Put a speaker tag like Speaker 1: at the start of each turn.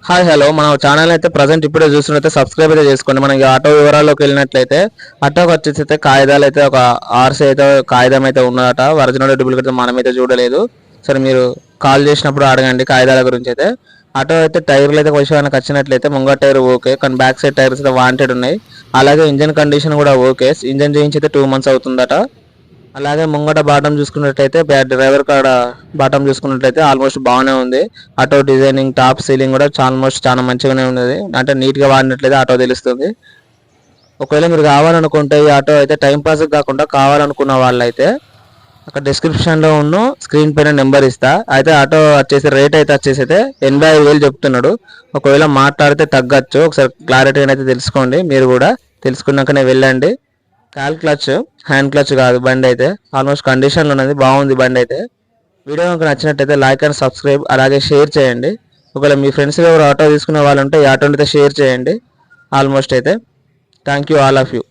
Speaker 1: Hi hello మన channel అయితే present ఇప్పుడే చూస్తున్నట్లయితే సబ్స్క్రైబ్ అయితే చేసుకోండి. మనం ఆటో వివరాల్లోకి వెళ్ళినట్లయితే ఆటోకి వచ్చేసి అయితే కాగితాలు అయితే ఒక ఆర్సీ అయితే కాగితం అయితే ఉన్నదట. ఒరిజినల్ డూప్లికేట్ మనమైతే చూడలేదు. సరే మీరు కాల్ చేసినప్పుడు అడగండి కాగితాల గురించి అయితే. ఆటో అయితే టైర్లు అయితే విషయానికి వచ్చినట్లయితే ముంగ టైర్ ఓకే, కానీ బ్యాక్ సైడ్ టైర్స్ అయితే వాంటెడ్ ఉన్నాయి. అలాగే ఇంజన్ కండిషన్ కూడా ఓకే. ఇంజన్ చేయించి అయితే 2 months అవుతుందట. అలాగే ముంగట బాటం చూసుకున్నట్టయితే డ్రైవర్ కాడ బాటం చూసుకున్నట్లయితే ఆల్మోస్ట్ బాగానే ఉంది. ఆటో డిజైనింగ్ టాప్ సీలింగ్ కూడా ఆల్మోస్ట్ చాలా మంచిగానే ఉన్నది. అంటే నీట్గా వాడినట్లయితే ఆటో తెలుస్తుంది. ఒకవేళ మీరు కావాలనుకుంటే ఈ ఆటో అయితే టైం పాస్ కాకుండా కావాలనుకున్న వాళ్ళైతే అక్కడ డిస్క్రిప్షన్లో ఉన్న స్క్రీన్ పైన నెంబర్ ఇస్తా. అయితే ఆటో వచ్చేసి రేట్ అయితే వచ్చేసి అయితే 85,000 చెప్తున్నాడు. ఒకవేళ మాట్లాడితే తగ్గచ్చు. ఒకసారి క్లారిటీగా అయితే తెలుసుకోండి. మీరు కూడా తెలుసుకున్నాకనే వెళ్ళండి. కాల్ క్లచ్, హ్యాండ్ క్లచ్ కాదు బండి అయితే. ఆల్మోస్ట్ కండిషన్లో ఉన్నది, బాగుంది బండి అయితే. వీడియో కనుక నచ్చినట్టయితే లైక్ అండ్ సబ్స్క్రైబ్ అలాగే షేర్ చేయండి. ఒకవేళ మీ ఫ్రెండ్స్ ఎవరు ఆటో తీసుకునే వాళ్ళు ఉంటే ఈ ఆటోని అయితే షేర్ చేయండి. ఆల్మోస్ట్ అయితే thank you all of you.